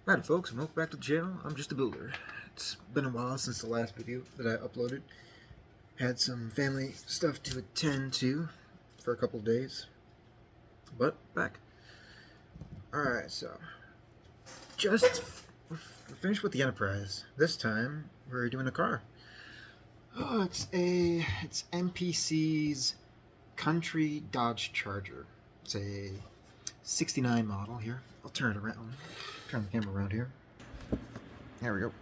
Hi folks, and welcome back to the channel. I'm just a builder. It's been a while since the last video that I uploaded. Had some family stuff to attend to for a couple of days, but back. Alright, so just we're finished with the Enterprise. This time we're doing a car. Oh, it's MPC's Country Dodge Charger. It's a 69 model here. I'll turn it around. Turn the camera around here. There we go.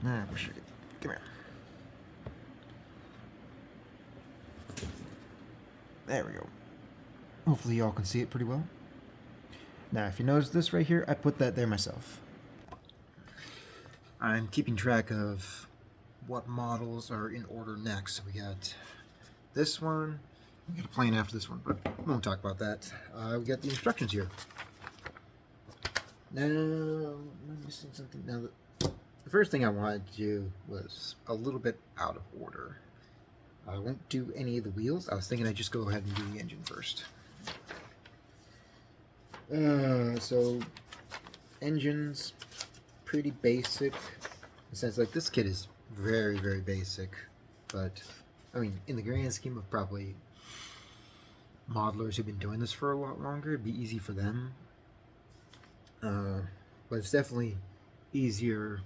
Come here. There we go. Hopefully y'all can see it pretty well. Now, if you notice this right here, I put that there myself. I'm keeping track of what models are in order next. So we got this one. We got a plane after this one, but we won't talk about that. We got the instructions here. Now, I'm missing something. Now, the first thing I wanted to do was a little bit out of order. I won't do any of the wheels. I was thinking I'd just go ahead and do the engine first. So, engines, pretty basic. In the sense, like, this kit is very, very basic. But, I mean, in the grand scheme of probably modelers who've been doing this for a lot longer, it'd be easy for them. But it's definitely easier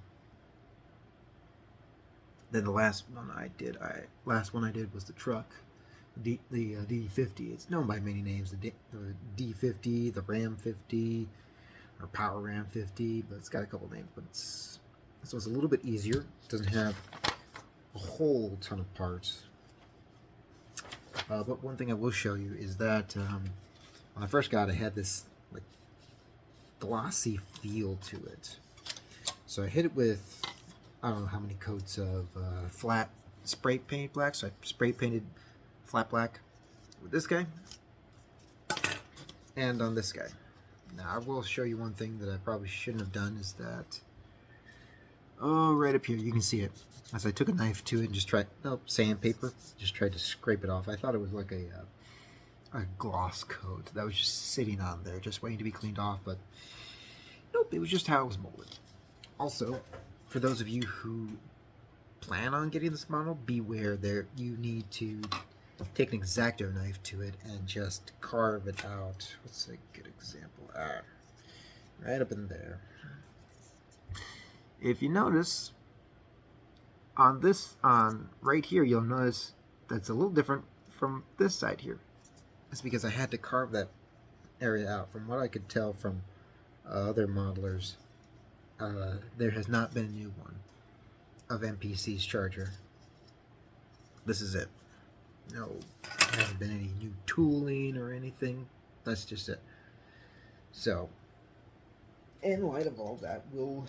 than the last one I did. Last one I did was the truck, the D50. It's known by many names: the D50, the Ram 50, or Power Ram 50. But it's got a couple names. But it's a little bit easier. It doesn't have a whole ton of parts. But one thing I will show you is that when I first got it, had this like glossy feel to it. So I hit it with, I don't know how many coats of flat spray paint black. So I spray painted flat black with this guy and on this guy. Now I will show you one thing that I probably shouldn't have done is that, right up here, you can see it. As I took a knife to it and just tried, sandpaper, just tried to scrape it off. I thought it was like a gloss coat that was just sitting on there, just waiting to be cleaned off, but nope, it was just how it was molded. Also, for those of you who plan on getting this model, beware there. You need to take an X-Acto knife to it and just carve it out. What's a good example? Right up in there. If you notice, on right here, you'll notice that's a little different from this side here. It's because I had to carve that area out. From what I could tell from other modelers, there has not been a new one of MPC's Charger. This is it. No, there hasn't been any new tooling or anything. That's just it. So, in light of all that, we'll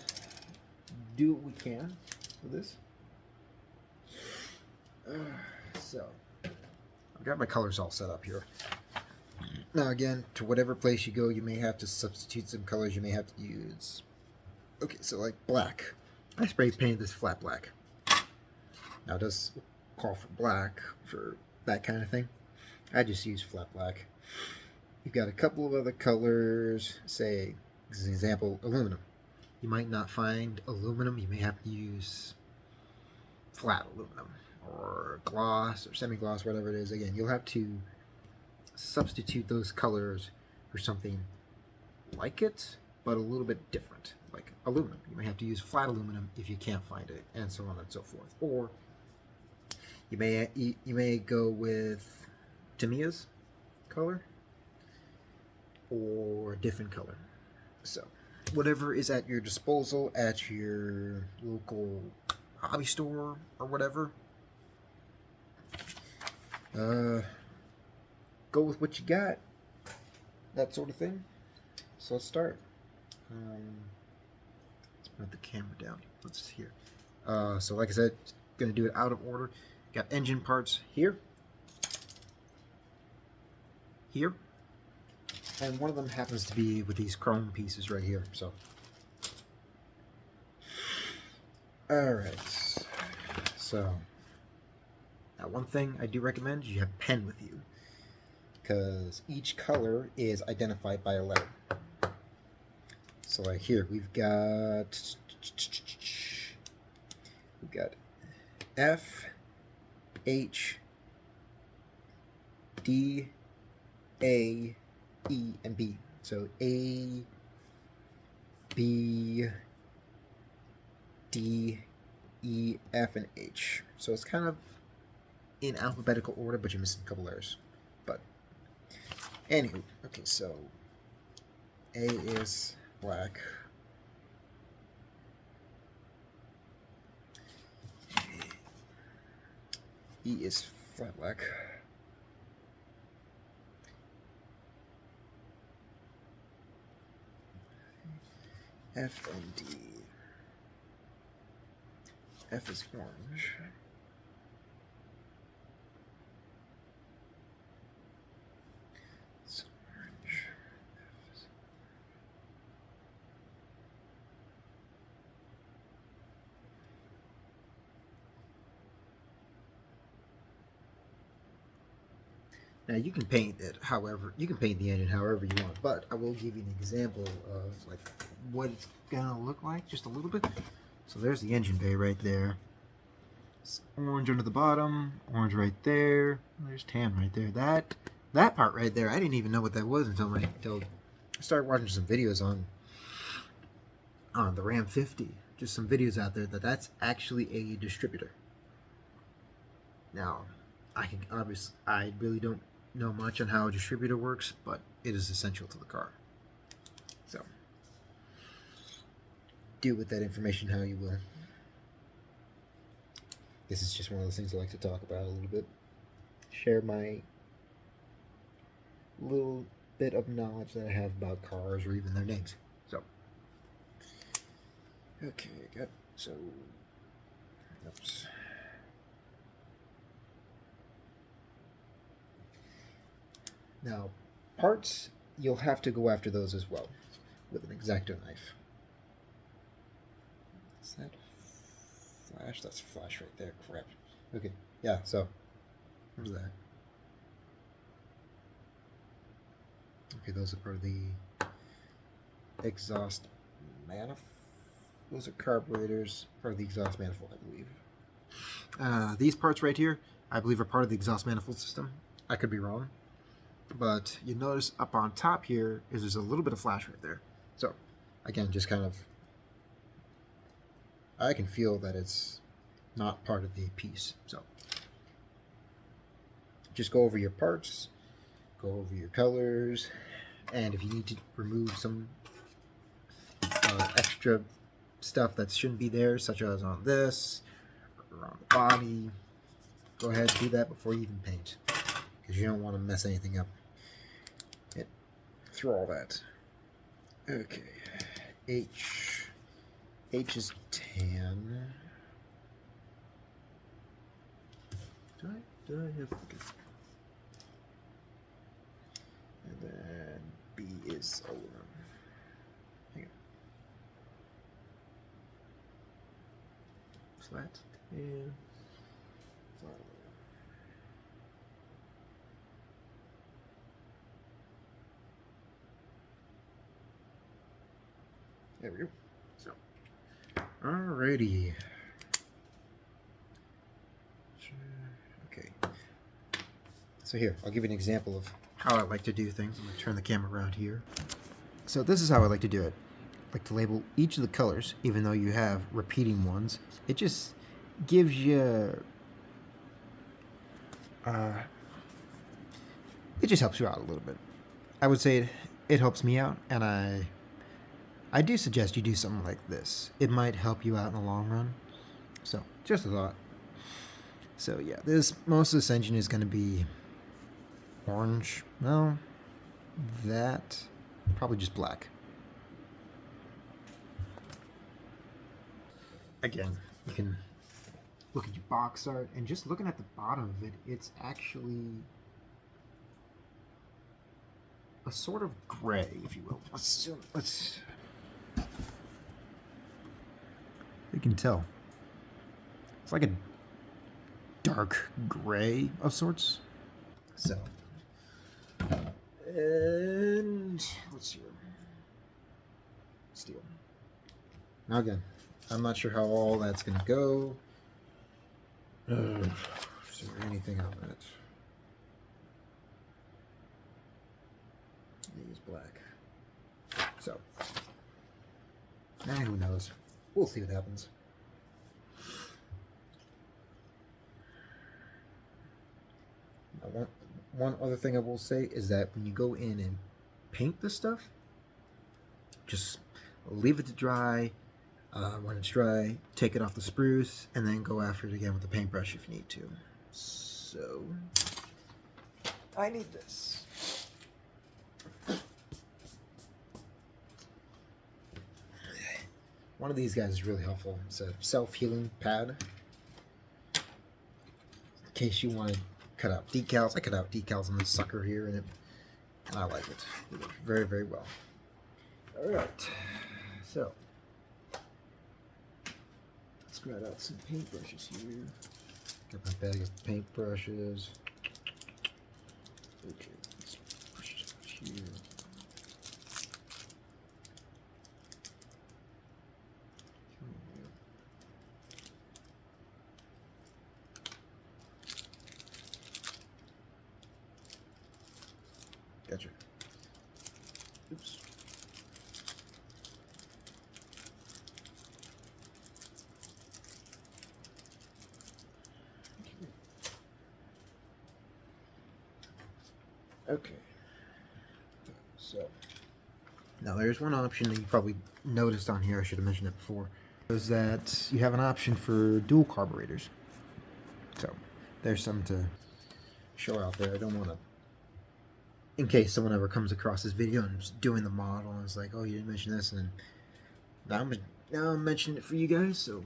do what we can for this. So, I've got my colors all set up here. Now again, to whatever place you go, you may have to substitute some colors. You may have to use, okay, so like black. I spray painted this flat black. Now it does call for black for that kind of thing. I just use flat black. You've got a couple of other colors, say, as an example, aluminum. You might not find aluminum. You may have to use flat aluminum or gloss or semi-gloss, whatever it is. Again, you'll have to substitute those colors for something like it, but a little bit different, like aluminum. You may have to use flat aluminum if you can't find it, and so on and so forth. Or you may go with Tamiya's color or a different color. So whatever is at your disposal at your local hobby store or whatever, go with what you got, that sort of thing. So let's start. Let's put the camera down. Let's here. So like I said, gonna do it out of order. Got engine parts here, and one of them happens to be with these chrome pieces right here. So, all right. So, now one thing I do recommend is you have a pen with you. because each color is identified by a letter. So like here we've got F, H, D, A, E, and B. So A, B, D, E, F, and H. So it's kind of in alphabetical order, but you're missing a couple letters. But anywho, okay, so A is black. E is flat black. F and D. F is orange. It's orange. F is... Now you can paint it however, you can paint the engine however you want, but I will give you an example of like what it's gonna look like just a little bit. So there's the engine bay right there. It's orange under the bottom, orange right there. There's tan right there. That part right there, I didn't even know what that was until I started watching some videos on the Ram 50. Just some videos out there that's actually a distributor. Now, I really don't know much on how a distributor works, but it is essential to the car. So, deal with that information how you will. This is just one of those things I like to talk about a little bit. Share my little bit of knowledge that I have about cars or even their names. So, okay, oops. Now, parts, you'll have to go after those as well with an X-Acto knife. Is that flash? That's flash right there. Crap. Okay, yeah, so, where's that? Okay, those are part of the exhaust manifold. Those are carburetors, part of the exhaust manifold, I believe. These parts right here, I believe, are part of the exhaust manifold system. I could be wrong. But you notice up on top here is there's a little bit of flash right there. So, again, just kind of, I can feel that it's not part of the piece. So, just go over your parts, go over your colors, and if you need to remove some extra stuff that shouldn't be there, such as on this, or on the body, go ahead and do that before you even paint, because you don't want to mess anything up. Through all that. Okay. H is tan. Do I have... And then B is aluminum. Hang on. Flat and flat. There we go. So, alrighty. Okay. So here, I'll give you an example of how I like to do things. I'm going to turn the camera around here. So this is how I like to do it. I like to label each of the colors, even though you have repeating ones. It just gives you... it just helps you out a little bit. I would say it helps me out, and I do suggest you do something like this. It might help you out in the long run. So, just a thought. So yeah, most of this engine is going to be orange. Well, that probably just black. Again, you can look at your box art, and just looking at the bottom of it, it's actually a sort of gray, if you will. Let's you can tell. It's like a dark gray of sorts. So, And let's see. Steel. Now again, I'm not sure how all that's gonna go. Is there anything on that? Use black. So, who knows? We'll see what happens. Now, one other thing I will say is that when you go in and paint this stuff, just leave it to dry. When it's dry, take it off the spruce, and then go after it again with the paintbrush if you need to. So, I need this. One of these guys is really helpful. It's a self-healing pad. In case you want to cut out decals. I cut out decals on this sucker here, and I like it. It works very, very well. Alright, so let's grab out some paintbrushes here. Got my bag of paintbrushes. Okay, let's push it out here. Gotcha. Oops. Okay. So now there's one option that you probably noticed on here. I should have mentioned it before. Is that you have an option for dual carburetors. So there's something to show out there. I don't want to, in case someone ever comes across this video and is doing the model and is like, oh, you didn't mention this, and now I'm mentioning it for you guys. So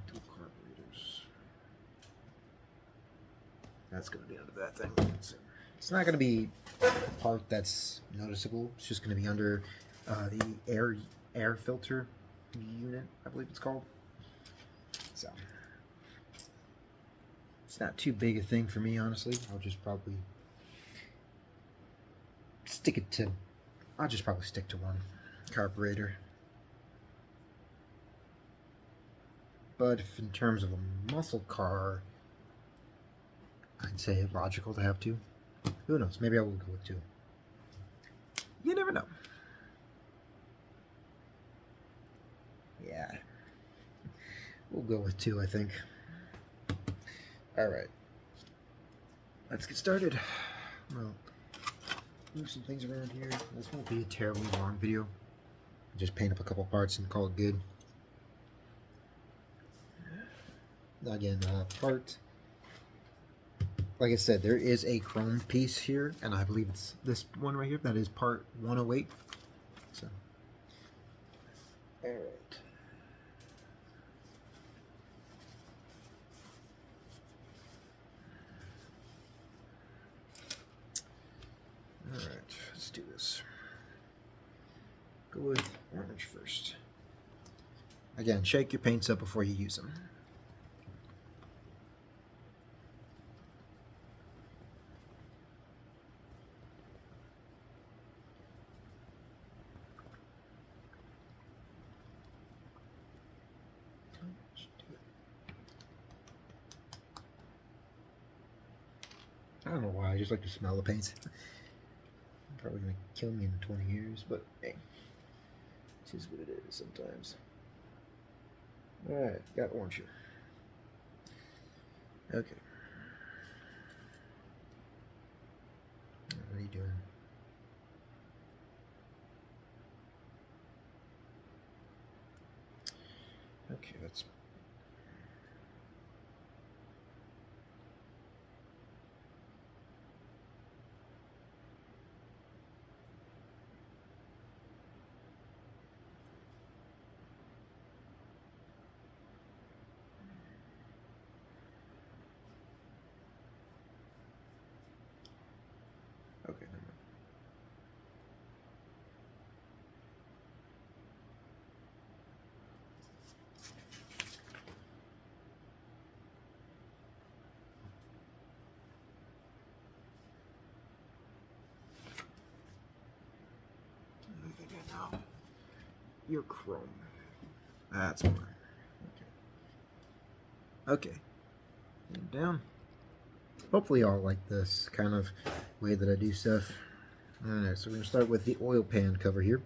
dual carburetors. That's going to be under that thing. So it's not going to be a part that's noticeable. It's just going to be under the air filter unit, I believe it's called. So it's not too big a thing for me, honestly. I'll just probably stick to one carburetor. But if in terms of a muscle car, I'd say it's logical to have two. Who knows? Maybe I will go with two. You never know. Yeah. We'll go with two, I think. Alright. Let's get started. Well, move some things around here. This won't be a terribly long video. Just paint up a couple parts and call it good. Again, part. Like I said, there is a chrome piece here, and I believe it's this one right here. That is part 108. So, all right. All right, let's do this. Go with orange first. Again, shake your paints up before you use them. I don't know why, I just like to smell the paints. Probably gonna kill me in 20 years, but hey, it is what it is sometimes. Alright, got orange here. Okay. What are you doing? Okay, that's okay. Never mind. No. You're chrome. That's more. Okay. Okay. And down. Hopefully y'all like this kind of way that I do stuff. Alright, so we're going to start with the oil pan cover here.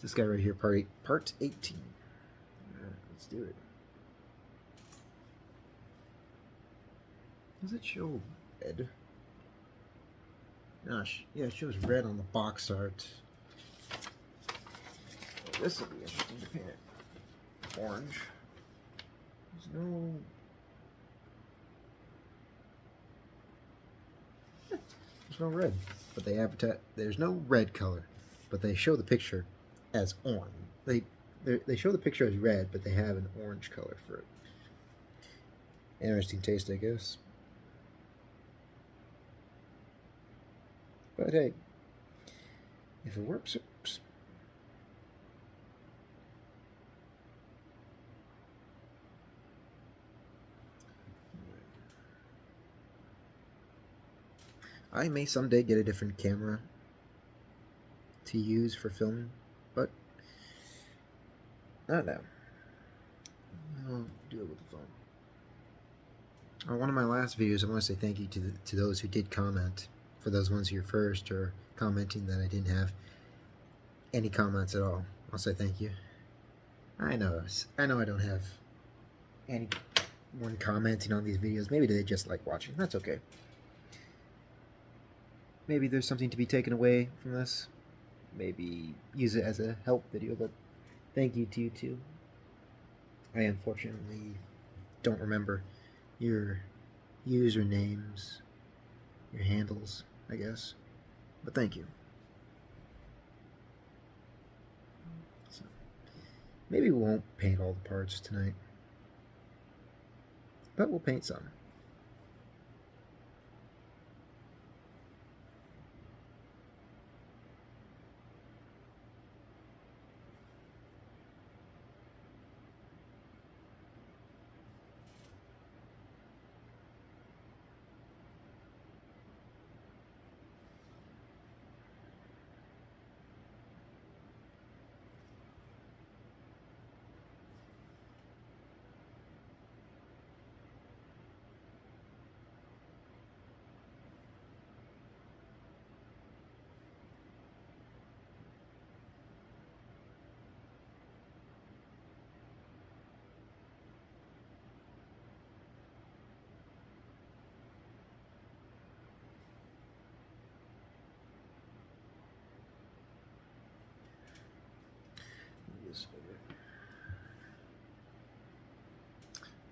This guy right here, part 18. Alright, let's do it. Does it show red? Gosh, yeah, it shows red on the box art. Well, this will be interesting to paint it orange. There's no red, but they advertise. There's no red color, but they show the picture as orange. They show the picture as red, but they have an orange color for it. Interesting taste, I guess. But hey, if it works, it works. I may someday get a different camera to use for filming, but not now. I'll do it with the phone. On one of my last videos, I want to say thank you to those who did comment. For those ones here first, or commenting that I didn't have any comments at all, I'll say thank you. I know I don't have anyone commenting on these videos. Maybe they just like watching. That's okay. Maybe there's something to be taken away from this. Maybe use it as a help video, but thank you to you too. I unfortunately don't remember your usernames, your handles, I guess. But thank you. So, maybe we won't paint all the parts tonight, but we'll paint some.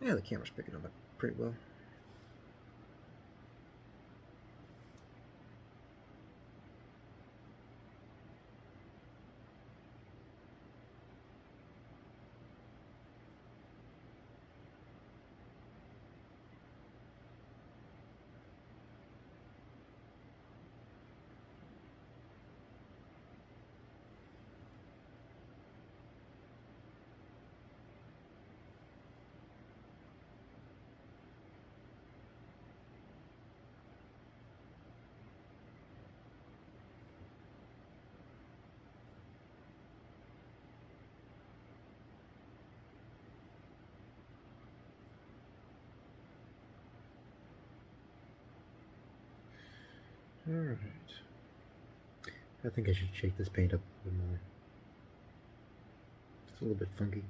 Yeah, the camera's picking up pretty well. Alright. I think I should shake this paint up a little more. It's a little bit funky.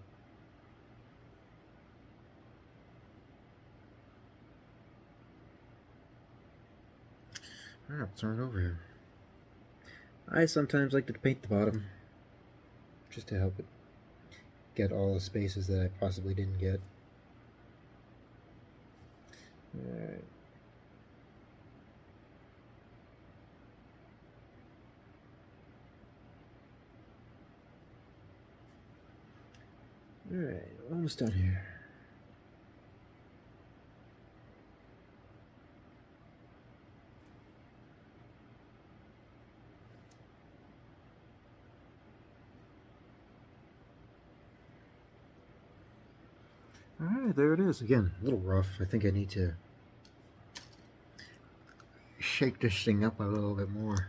Alright, let's turn it over here. I sometimes like to paint the bottom, just to help it get all the spaces that I possibly didn't get. Alright. Alright, almost done here. Alright, there it is. Again, a little rough. I think I need to shake this thing up a little bit more.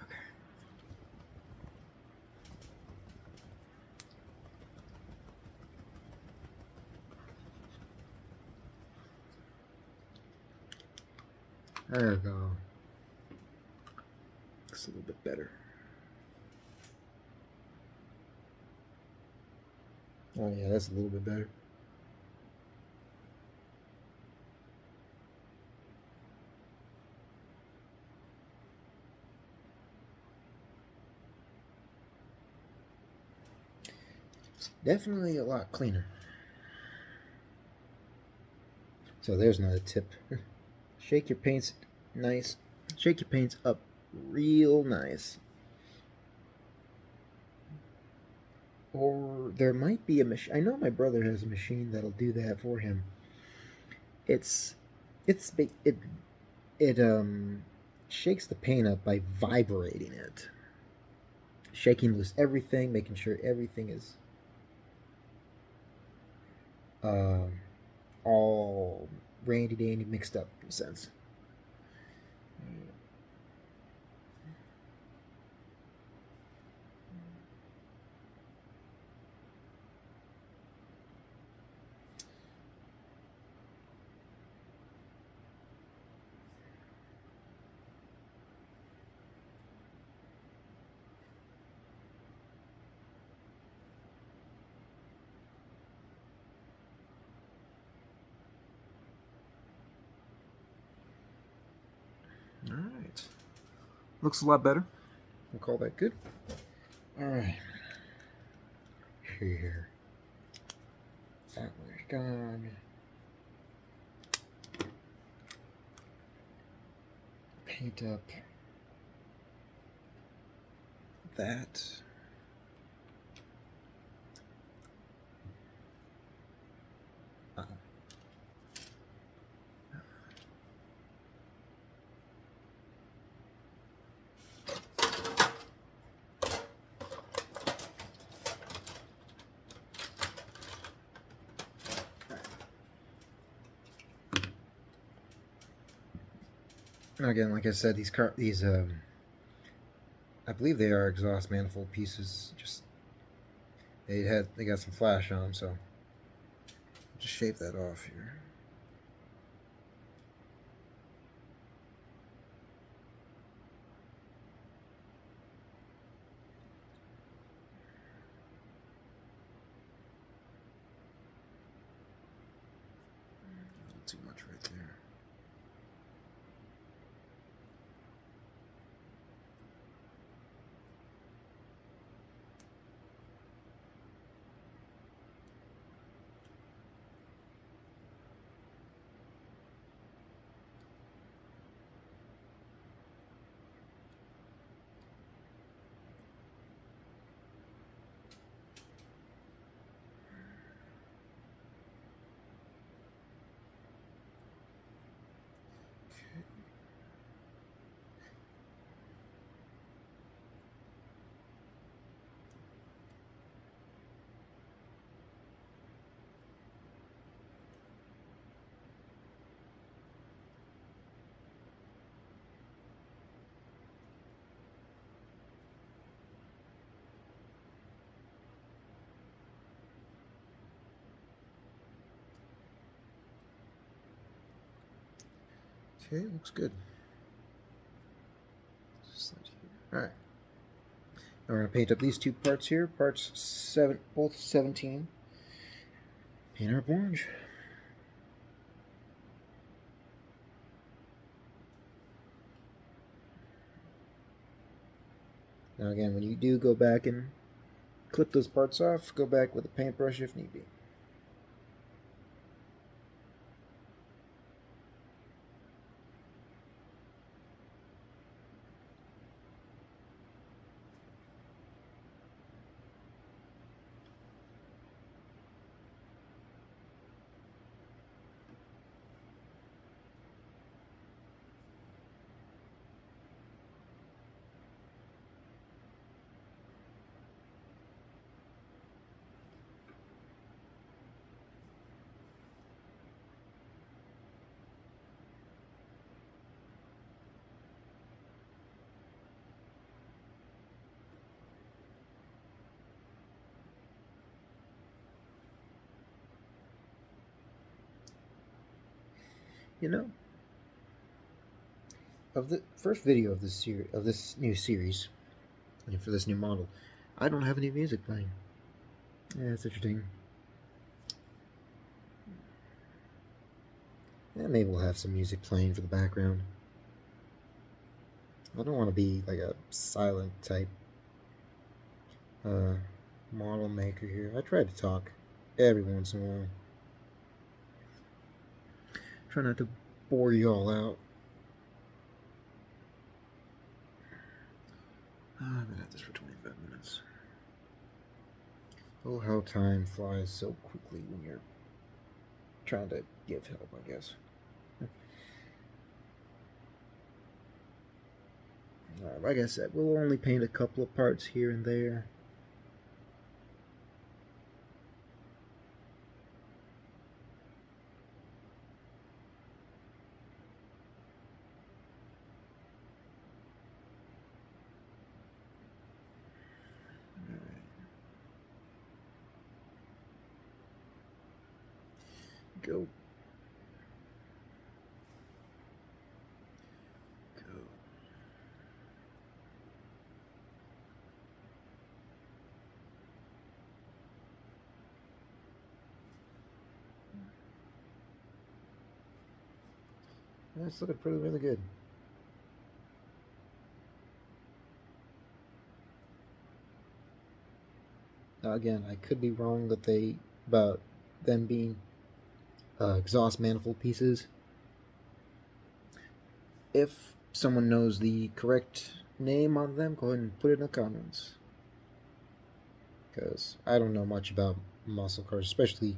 Okay. There we go. Looks a little bit better. Oh yeah, that's a little bit better. Definitely a lot cleaner. So there's another tip. Shake your paints nice. Shake your paints up real nice. Or there might be a machine. I know my brother has a machine that'll do that for him. It's it shakes the paint up by vibrating it, shaking loose everything, making sure everything is uh, all randy dandy mixed up in a sense. All right, looks a lot better. We'll call that good. All right, here, that one's gone. Paint up that. Again, like I said, these I believe they are exhaust manifold pieces. Just they got some flash on them, so just shave that off here. A little too much right there. Okay, looks good. All right. Now we're going to paint up these two parts here. Parts 7, both 17. Paint her up orange. Now again, when you do go back and clip those parts off, go back with a paintbrush if need be. You know, of the first video of this new series, and for this new model, I don't have any music playing. Yeah, that's interesting. Yeah, maybe we'll have some music playing for the background. I don't want to be like a silent type uh, model maker here. I try to talk every once in a while. Try not to bore you all out. I've been at this for 25 minutes. Oh, how time flies so quickly when you're trying to give help, I guess. Like I said, we'll only paint a couple of parts here and there. Go. Go. That's looking really good. Now again, I could be wrong about them being exhaust manifold pieces. If someone knows the correct name on them, go ahead and put it in the comments. Because I don't know much about muscle cars, especially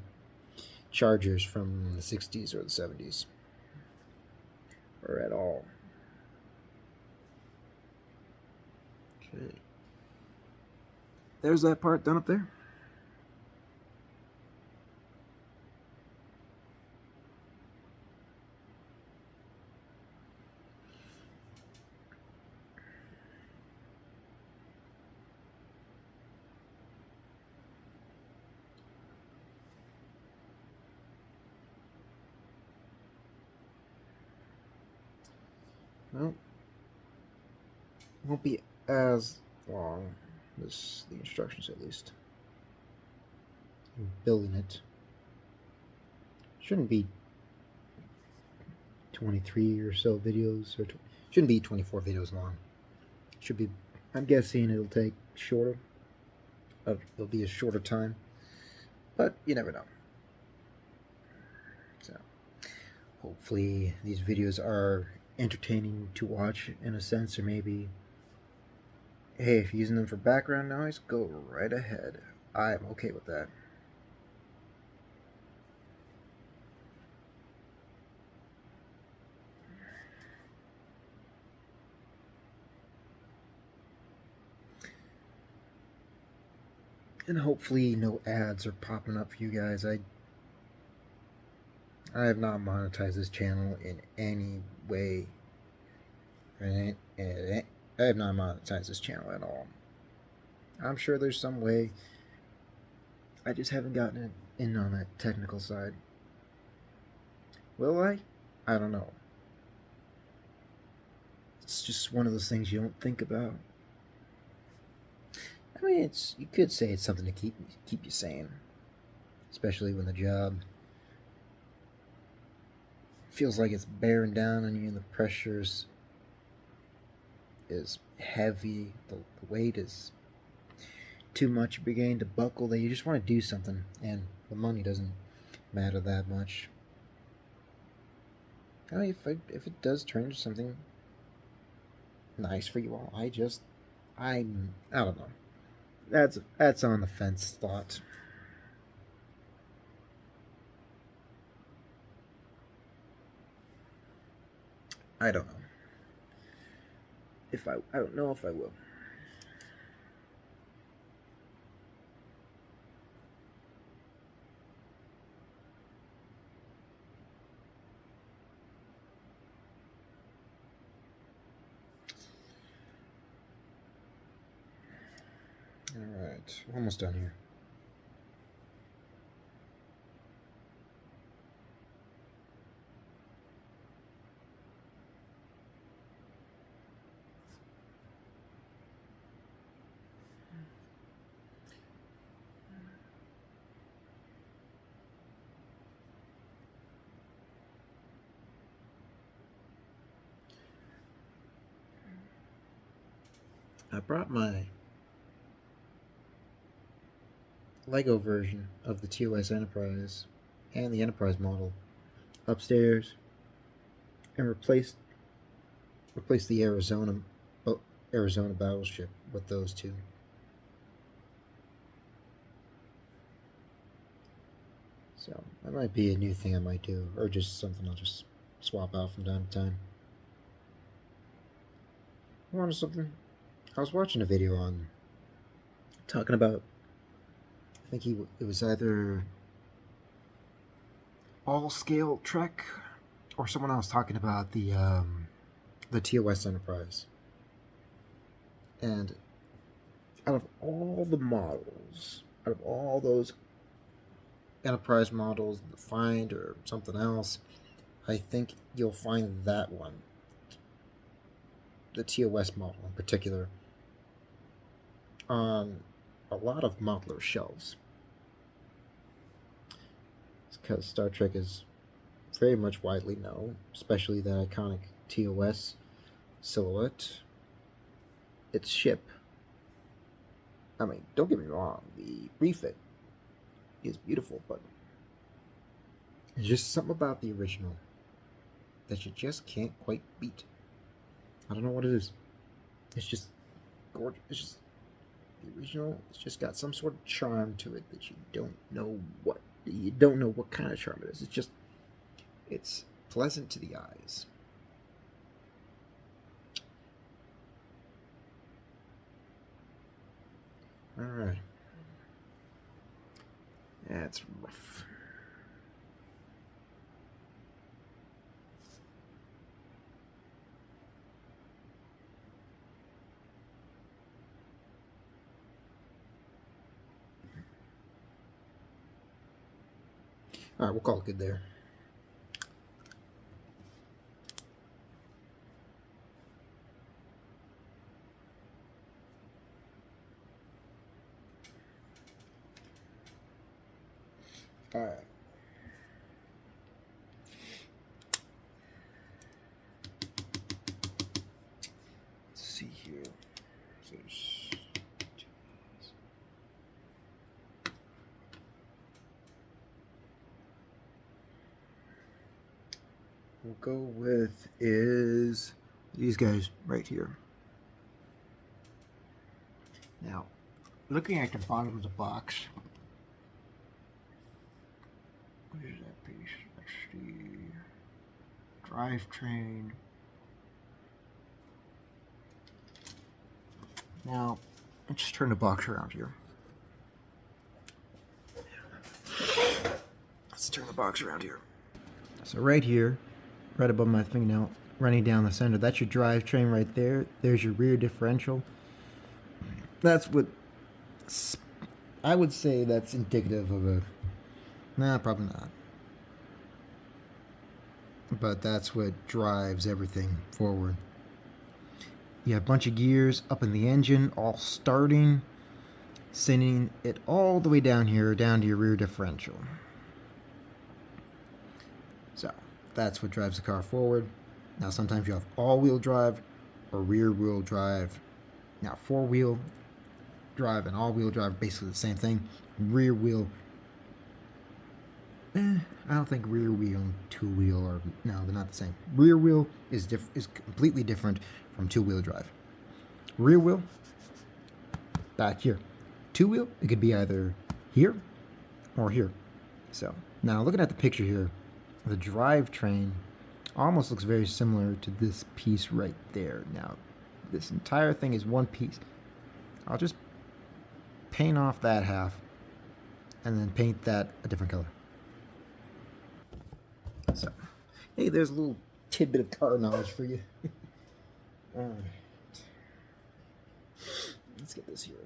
Chargers from the 60s or the 70s. Or at all. Okay. There's that part done up there. Well, won't be as long as the instructions, at least. I'm building it. Shouldn't be 23 or so videos, or shouldn't be 24 videos long. Should be. I'm guessing it'll take shorter. It'll be a shorter time, but you never know. So, hopefully, these videos are entertaining to watch in a sense, or maybe, hey, if you're using them for background noise, go right ahead. I'm okay with that. And hopefully no ads are popping up for you guys. I have not monetized this channel in any way. I have not monetized this channel at all. I'm sure there's some way. I just haven't gotten in on that technical side. Will I? I don't know. It's just one of those things you don't think about. I mean, you could say it's something to keep you sane, especially when the job feels like it's bearing down on you and the pressures is heavy, the weight is too much, you're beginning to buckle, that you just want to do something, and the money doesn't matter that much. I mean, if it does turn into something nice for you all, I don't know. That's on the fence thought. I don't know. I don't know if I will. Alright, almost done here. I brought my Lego version of the TOS Enterprise and the Enterprise model upstairs and replaced the Arizona battleship with those two. So that might be a new thing I might do, or just something I'll just swap out from time to time. I wanted something. I was watching a video on talking about. I think it was either All Scale Trek or someone else talking about the TOS Enterprise. And out of all the models, out of all those Enterprise models, the Find or something else, I think you'll find that one, the TOS model in particular, on a lot of modeler shelves. It's because Star Trek is very much widely known, especially the iconic TOS silhouette. Its ship. I mean, don't get me wrong, the refit is beautiful, but there's just something about the original that you just can't quite beat. I don't know what it is. It's just gorgeous. It's just the original. It's just got some sort of charm to it that you don't know what. You don't know what kind of charm it is. It's pleasant to the eyes. All right. Yeah, it's rough. All right, we'll call it good there. All right. Let's see here. So we'll go with is these guys right here. Now, looking at the bottom of the box, where's that piece? Let's see. Drivetrain. Now, let's just turn the box around here. Let's turn the box around here. So right here, right above my fingernail, running down the center, that's your drivetrain right there. There's your rear differential. That's what I would say that's indicative of a... Nah, probably not. But that's what drives everything forward. You have a bunch of gears up in the engine, all starting, sending it all the way down here, down to your rear differential. So, that's what drives the car forward. Now, sometimes you have all-wheel drive or rear-wheel drive. Now, four-wheel drive and all-wheel drive are basically the same thing. Rear-wheel... I don't think rear-wheel and two-wheel are... No, they're not the same. Rear-wheel is completely different from two-wheel drive. Rear-wheel, back here. Two-wheel, it could be either here or here. So, now looking at the picture here, the drivetrain almost looks very similar to this piece right there. Now, this entire thing is one piece. I'll just paint off that half and then paint that a different color. So, hey, there's a little tidbit of car knowledge for you. All right. Let's get this here.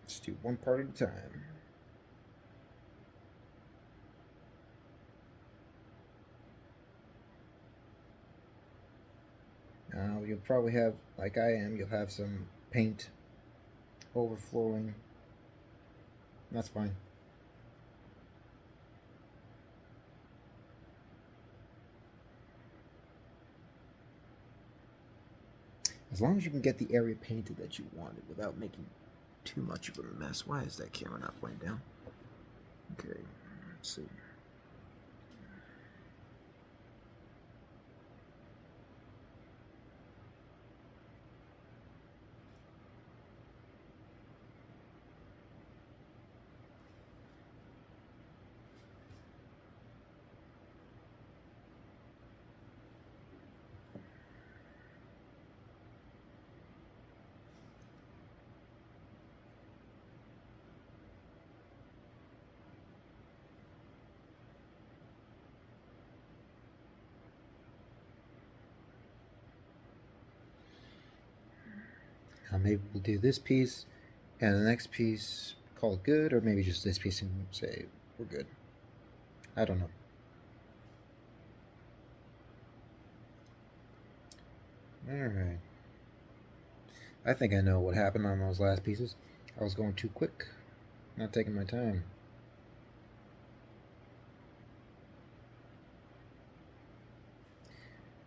Let's do one part at a time. Now, you'll probably have, like I am, you'll have some paint overflowing. That's fine. As long as you can get the area painted that you wanted without making too much of a mess. Why is that camera not pointing down? Okay, let's see. Now maybe we'll do this piece and the next piece, call it good, or maybe just this piece and say we're good. I don't know. Alright. I think I know what happened on those last pieces. I was going too quick, not taking my time.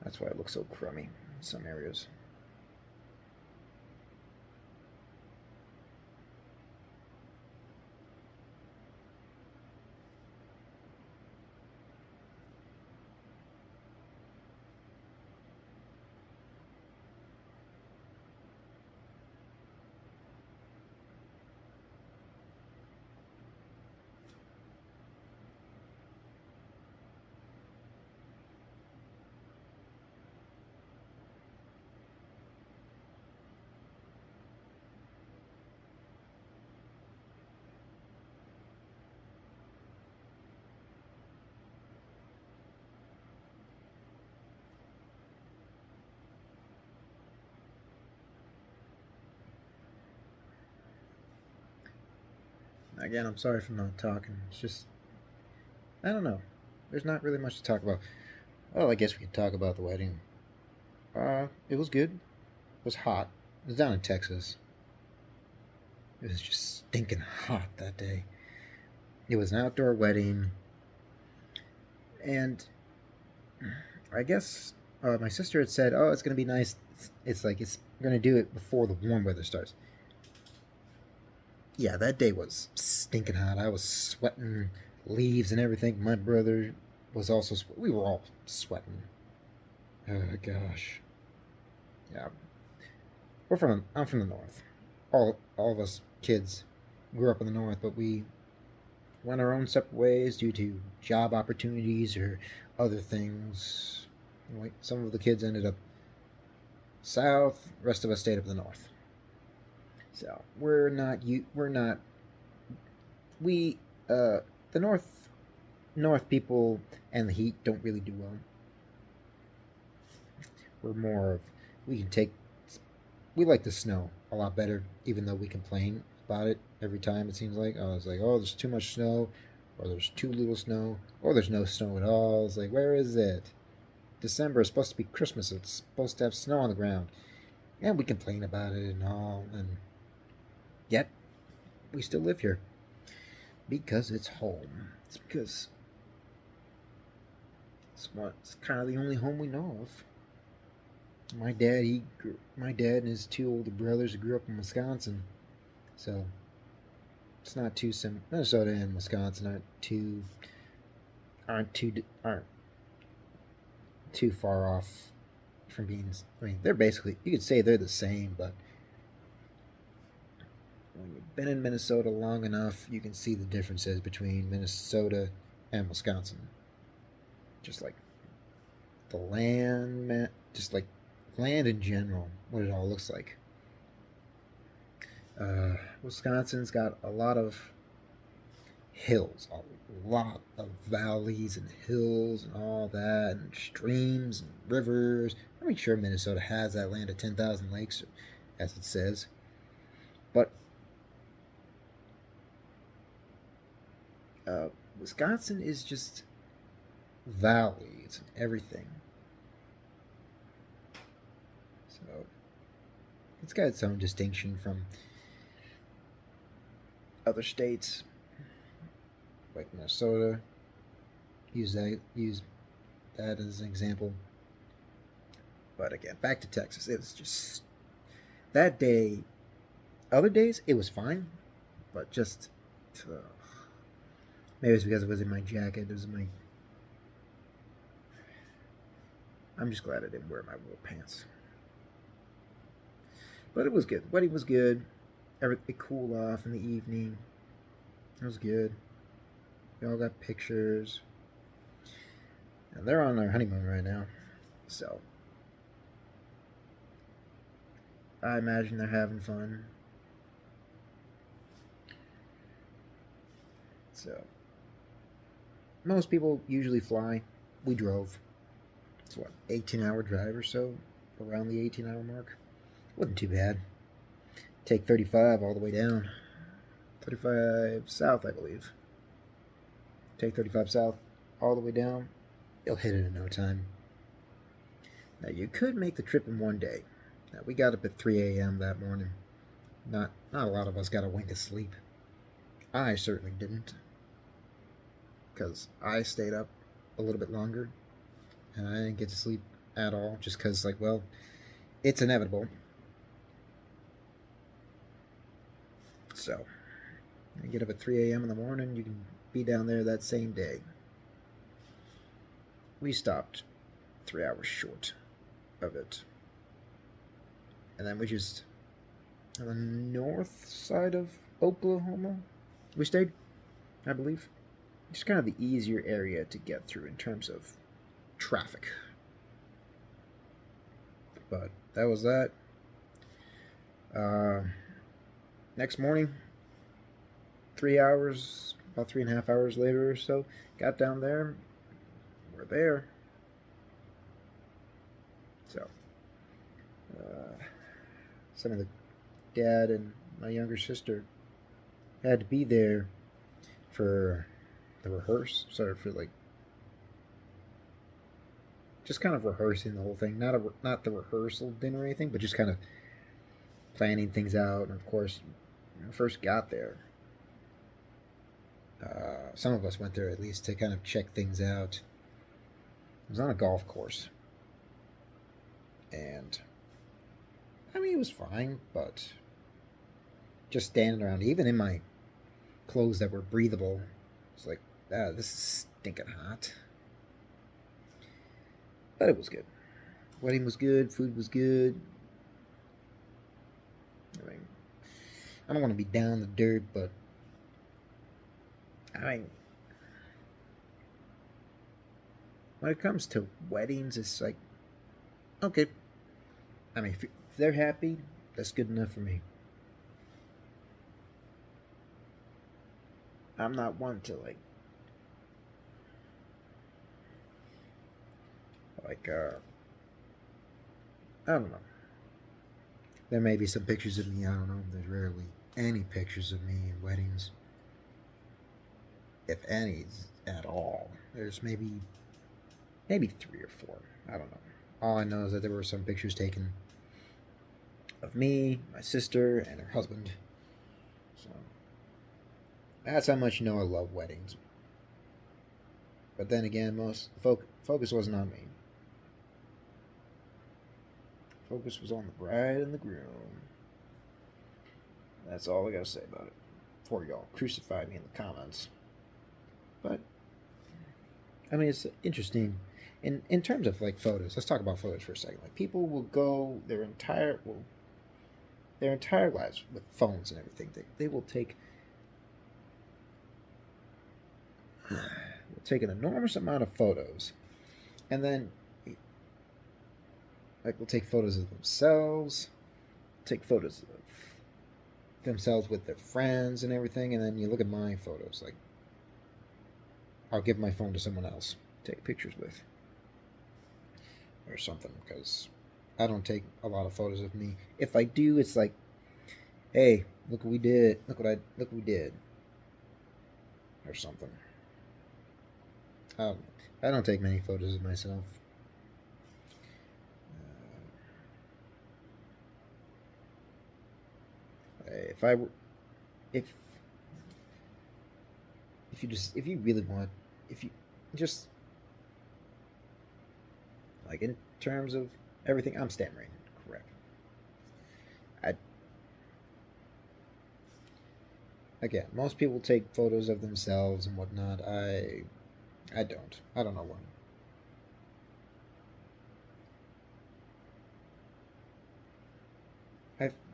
That's why it looks so crummy in some areas. Again, I'm sorry for not talking. It's just, I don't know. There's not really much to talk about. Well, I guess we could talk about the wedding. It was good. It was hot. It was down in Texas. It was just stinking hot that day. It was an outdoor wedding. And I guess my sister had said, oh, it's going to be nice. It's like it's going to do it before the warm weather starts. Yeah, that day was stinking hot. I was sweating leaves and everything. My brother was also, we were all sweating. Oh, gosh. Yeah. I'm from the north. All of us kids grew up in the north, but we went our own separate ways due to job opportunities or other things. Like some of the kids ended up south, rest of us stayed up in the north. So we the north people and the heat don't really do well. We're more of we can take we like the snow a lot better, even though we complain about it every time. It seems like it's like there's too much snow, or there's too little snow, or there's no snow at all. It's like where is it? December is supposed to be Christmas. It's supposed to have snow on the ground, and we complain about it and all, and yet we still live here because it's home. It's because it's kind of the only home we know of. My dad and his two older brothers grew up in Wisconsin, so it's not too sim. Minnesota and Wisconsin aren't too far off from being. I mean, they're basically you could say they're the same, but when you've been in Minnesota long enough, you can see the differences between Minnesota and Wisconsin. Just like the land, just like land in general, what it all looks like. Wisconsin's got a lot of hills, a lot of valleys and hills and all that, and streams and rivers. I mean, sure, Minnesota has that land of 10,000 lakes, as it says, but Wisconsin is just valleys and everything. So it's got its own distinction from other states like Minnesota. Use that as an example. But again, back to Texas. It was just that day, other days it was fine, but just maybe it's because it was in my jacket. It was in my. I'm just glad I didn't wear my wool pants. But it was good. Wedding was good. It cooled off in the evening. It was good. We all got pictures. And they're on their honeymoon right now. So I imagine they're having fun. So most people usually fly. We drove. It's what, 18-hour drive or so? Around the 18-hour mark. Wasn't too bad. Take 35 all the way down. 35 south, I believe. Take 35 south all the way down. You'll hit it in no time. Now, you could make the trip in one day. Now, we got up at 3 a.m. that morning. Not a lot of us got a wink of sleep. I certainly didn't. Because I stayed up a little bit longer. And I didn't get to sleep at all. Just because, like, well, it's inevitable. So, you get up at 3 a.m. in the morning. You can be down there that same day. We stopped 3 hours short of it. And then we just, on the north side of Oklahoma, we stayed, I believe. Just kind of the easier area to get through in terms of traffic. But that was that. Next morning, 3 hours, about 3.5 hours later or so, got down there. We're there. So, some of the dad and my younger sister had to be there for the for like just kind of rehearsing the whole thing. Not the rehearsal dinner or anything, but just kind of planning things out. And of course, when I first got there, some of us went there at least to kind of check things out. It was on a golf course, and I mean it was fine, but just standing around, even in my clothes that were breathable, it's like, this is stinking hot. But it was good. Wedding was good. Food was good. I mean, I don't want to be down the dirt, but I mean, when it comes to weddings, it's like, okay. I mean, if they're happy, that's good enough for me. I'm not one to like I don't know. There may be some pictures of me. I don't know. There's rarely any pictures of me in weddings, if any at all. There's maybe 3 or 4. I don't know. All I know is that there were some pictures taken of me, my sister, and her husband. So that's how much you know I love weddings. But then again, most focus wasn't on me. Focus was on the bride and the groom. That's all I gotta say about it. Before y'all crucify me in the comments. But I mean, it's interesting. In terms of like photos, let's talk about photos for a second. Like people will go their entire lives with phones and everything. They will take an enormous amount of photos, and then like we'll take photos of themselves, take photos of themselves with their friends and everything, and then you look at my photos. Like I'll give my phone to someone else, take pictures with, or something, because I don't take a lot of photos of me. If I do, it's like, hey, look what we did. Look what we did, or something. I don't take many photos of myself. If you really want, if you just like in terms of everything, I'm stammering, correct. I Again, most people take photos of themselves and whatnot. I don't. I don't know why.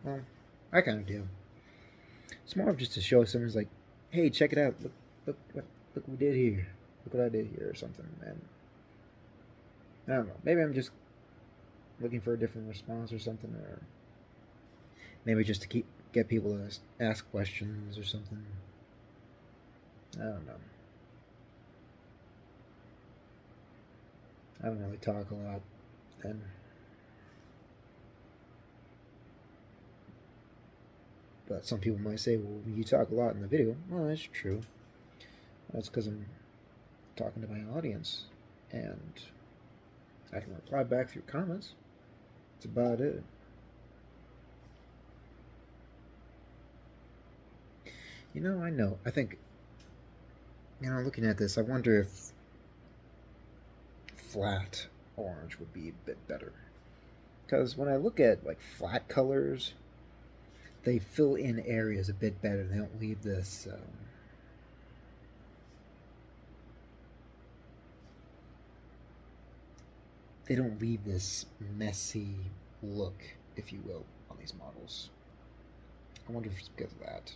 Well, I kind of do. It's more of just to show someone's like, hey, check it out. Look what we did here. Look what I did here, or something. And I don't know. Maybe I'm just looking for a different response or something, or maybe just to get people to ask questions or something. I don't know. I don't really talk a lot, and but some people might say, well, you talk a lot in the video. Well, that's true. That's because I'm talking to my audience, and I can reply back through comments. That's about it. I know. I think, looking at this, I wonder if flat orange would be a bit better. Because when I look at like flat colors, they fill in areas a bit better. They don't leave this. They don't leave this messy look, if you will, on these models. I wonder if it's because of that.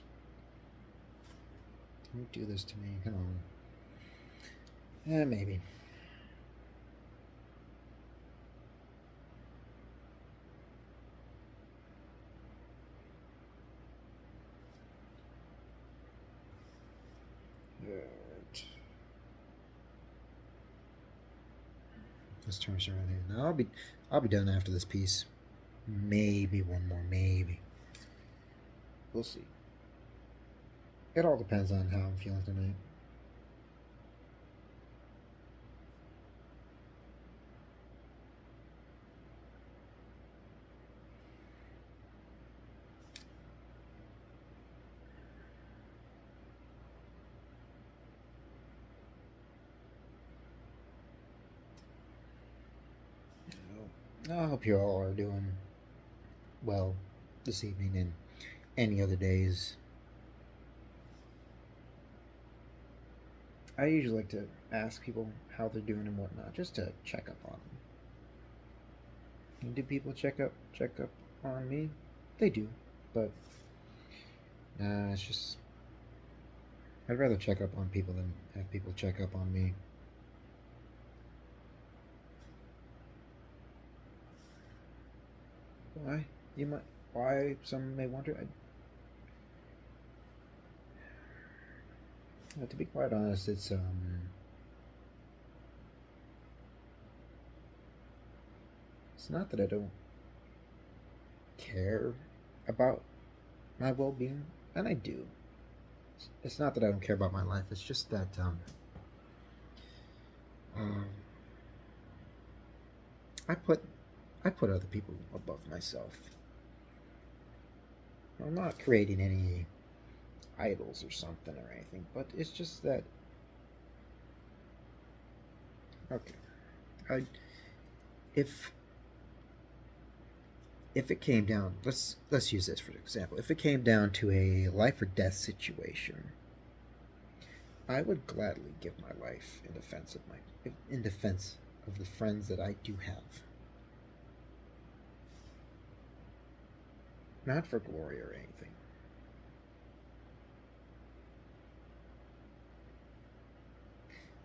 Don't do this to me. Come on. Yeah, maybe. Good. Let's turn this around here. Now I'll be done after this piece. Maybe one more, maybe. We'll see. It all depends on how I'm feeling tonight. I hope you all are doing well this evening and any other days. I usually like to ask people how they're doing and whatnot, just to check up on them. And do people check up on me? They do, but it's just I'd rather check up on people than have people check up on me. Why? You might. Why? Some may wonder. To be quite honest, it's not that I don't care about my well-being, and I do. It's not that I don't care about my life. It's just that um, I put other people above myself. I'm not creating any idols or something or anything, but it's just that okay. I if it came down, let's use this for example. If it came down to a life or death situation, I would gladly give my life in defense of the friends that I do have. Not for glory or anything.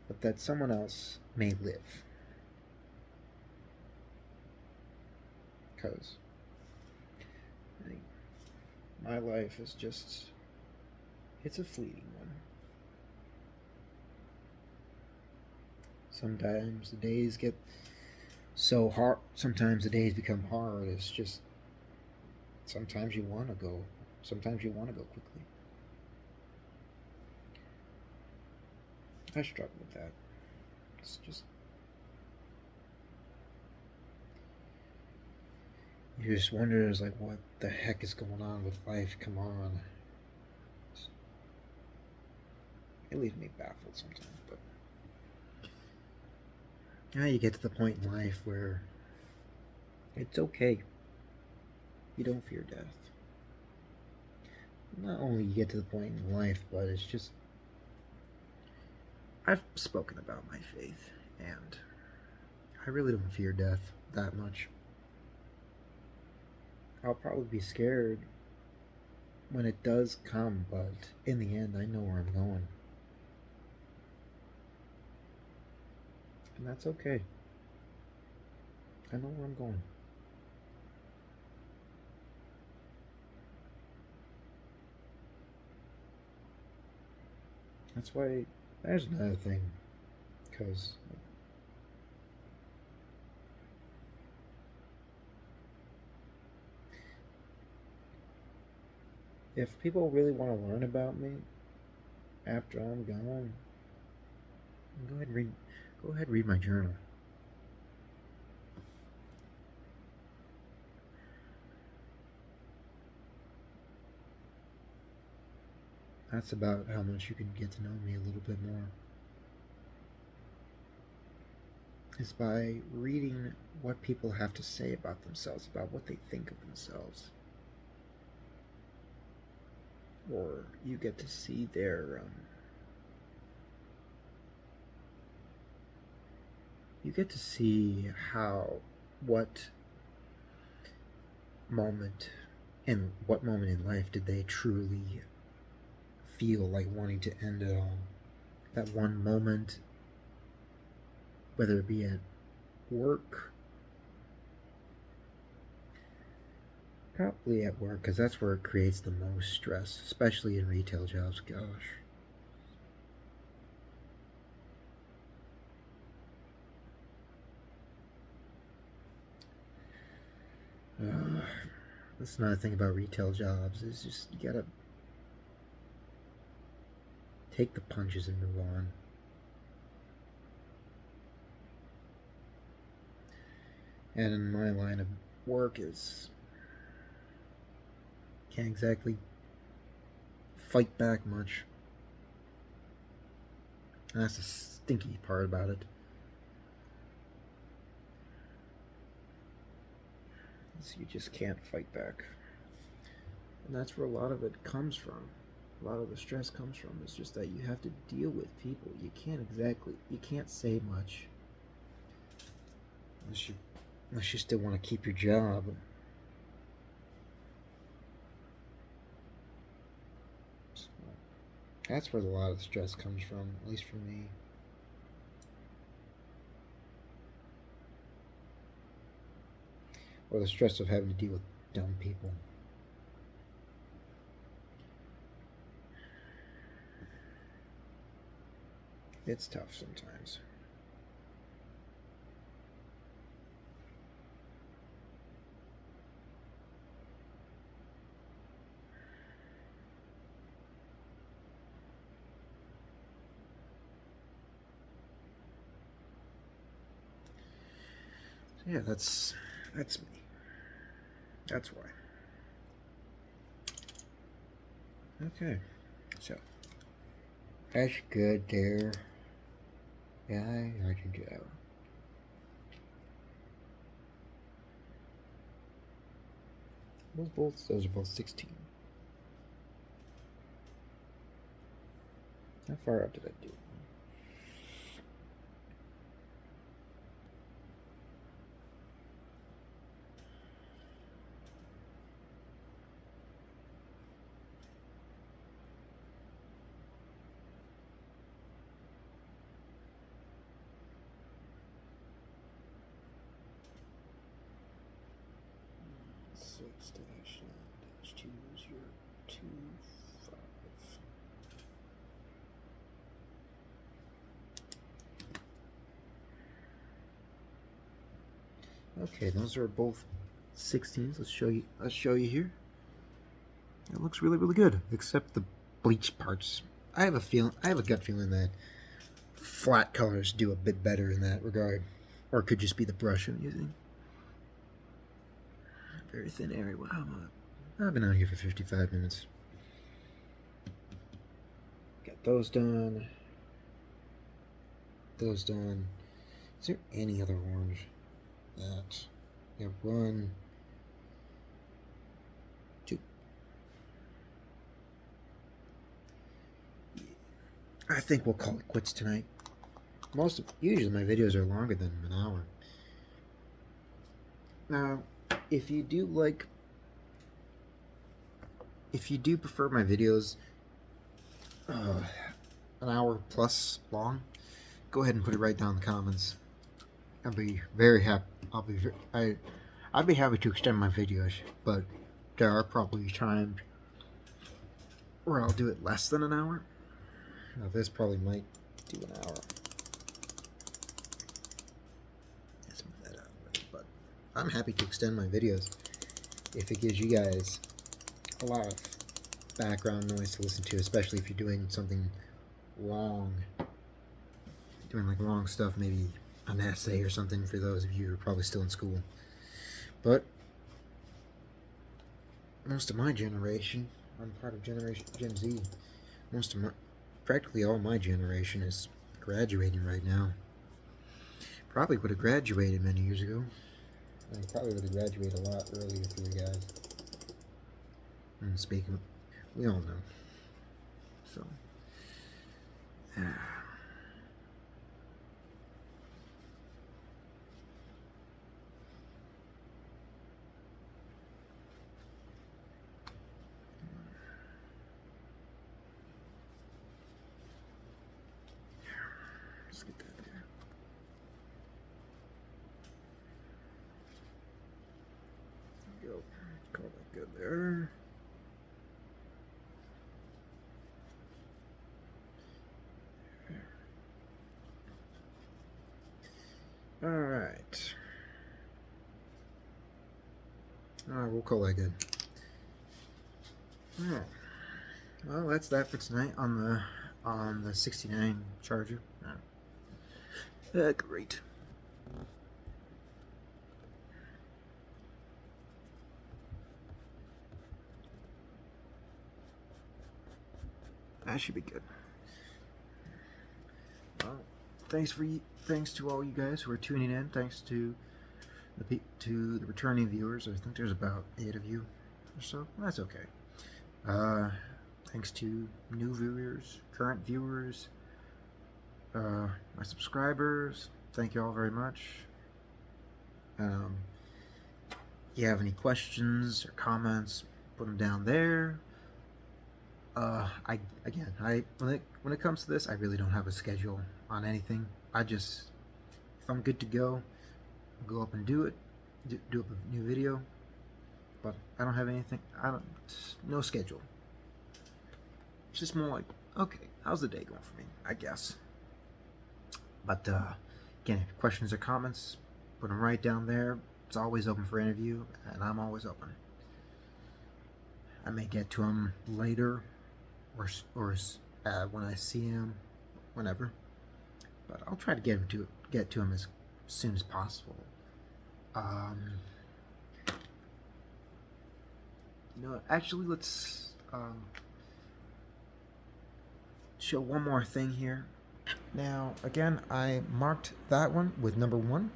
But that someone else may live. Because my life is just, it's a fleeting one. Sometimes the days get so hard, sometimes the days become hard. It's just, sometimes you want to go, sometimes you want to go quickly. I struggle with that. It's just, you just wonder, like, what the heck is going on with life? Come on. It leaves me baffled sometimes, but now you get to the point in life where it's okay. You don't fear death. not only you get to the point in life, but it's just I've spoken about my faith, and I really don't fear death that much. I'll probably be scared when it does come, but in the end, I know where I'm going. And that's okay. I know where I'm going. That's why there's another thing, because if people really want to learn about me after I'm gone, go ahead and read. Go ahead and read my journal. That's about how much you can get to know me a little bit more. Is by reading what people have to say about themselves, about what they think of themselves. Or you get to see their you get to see what moment in life did they truly feel like wanting to end it all. That one moment, whether it be at work, probably at work, because that's where it creates the most stress, especially in retail jobs. Gosh. That's another thing about retail jobs is just you gotta take the punches and move on. And in my line of work is can't exactly fight back much. And that's the stinky part about it. So you just can't fight back. And that's where a lot of it comes from. A lot of the stress comes from. It's just that you have to deal with people. You can't say much. Unless you still want to keep your job. So that's where a lot of the stress comes from, at least for me. Or the stress of having to deal with dumb people. It's tough sometimes. So yeah, that's me. That's why. Okay, so that's good there. Yeah, I can do that. Those are both 16. How far up did I do? Six dash 2 0 2 5. Okay, those are both 16s. Let's show you here. It looks really, really good, except the bleach parts. I have a gut feeling that flat colors do a bit better in that regard. Or it could just be the brush I'm using. Very thin area. Wow, I've been out here for 55 minutes. Got those done. Those done. Is there any other orange that... Yeah, 1, 2. I think we'll call it quits tonight. Usually my videos are longer than an hour. Now, if you do prefer my videos an hour plus long, go ahead and put it right down in the comments. I'll be very happy. I'd be happy to extend my videos, but there are probably times where I'll do it less than an hour. Now this probably might do an hour. Let's move that out of the way. But I'm happy to extend my videos if it gives you guys a lot of background noise to listen to, especially if you're doing something long, doing like long stuff, maybe an essay or something for those of you who are probably still in school. But most of my generation, I'm part of Generation Gen Z. Practically all my generation is graduating right now. Probably would have graduated many years ago. I probably would have graduated a lot earlier for you guys. And speaking of, we all know. So, let's get that there. There we go. Call that good there. Alright. Alright, we'll call that good. Oh. Well, that's that for tonight on the 69 Charger. Great. That should be good. Well, thanks to all you guys who are tuning in. Thanks to the returning viewers. I think there's about 8 of you or so. That's okay. Thanks to new viewers, current viewers, my subscribers. Thank you all very much. You have any questions or comments, put them down there. When it comes to this, I really don't have a schedule on anything. If I'm good to go, I'll go up and do up a new video. But I don't have anything. No schedule. It's just more like, okay, how's the day going for me? I guess. But again, questions or comments, put them right down there. It's always open for interview, and I'm always open. I may get to them later, or when I see him, whenever. But I'll try to get to him as soon as possible. Actually, let's show one more thing here. Now, again, I marked that one with number 1.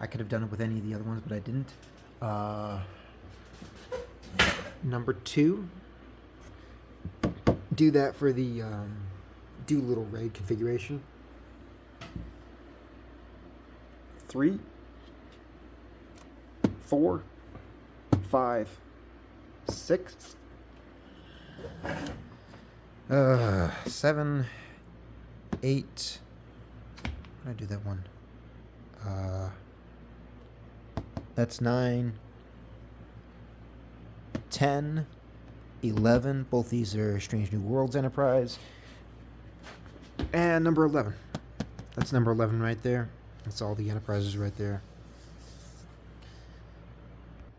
I could have done it with any of the other ones, but I didn't. Number 2. Do that for the Doolittle RAID configuration. 3, 4, 5, 6, 7, 8. How did I do that one? That's 9, 10, 11. Both these are Strange New Worlds Enterprise. And number 11. That's number 11 right there. That's all the Enterprises right there.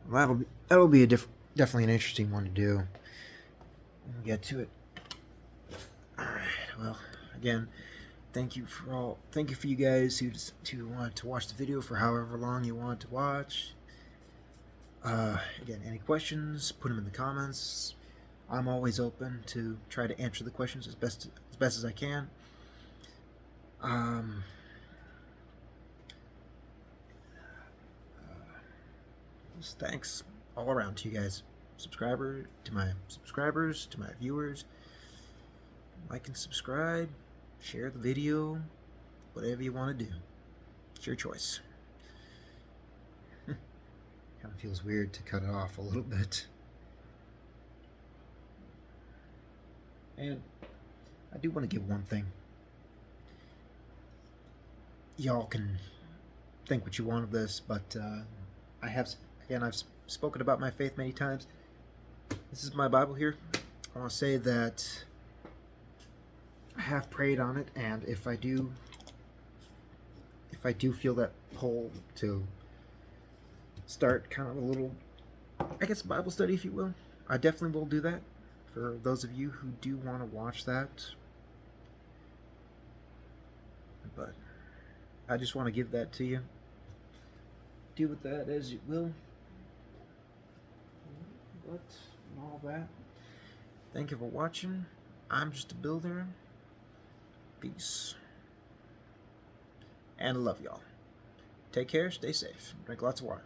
Well, that'll be definitely an interesting one to do. We'll get to it. Alright, well, again, thank you for you guys who want to watch the video for however long you want to watch. Again, any questions, put them in the comments. I'm always open to try to answer the questions as best as I can. Just thanks all around to you guys, to my subscribers, to my viewers. like and subscribe, share the video, whatever you want to do. It's your choice. Kind of feels weird to cut it off a little bit. And I do want to give one thing. Y'all can think what you want of this, but I've spoken about my faith many times. This is my Bible here. I want to say that I have prayed on it, and if I do feel that pull to start kind of a little, I guess, Bible study, if you will, I definitely will do that. For those of you who do want to watch that, but I just want to give that to you. Do with that as you will. But all that. Thank you for watching. I'm just a builder. Peace. And love y'all. Take care, stay safe, drink lots of water.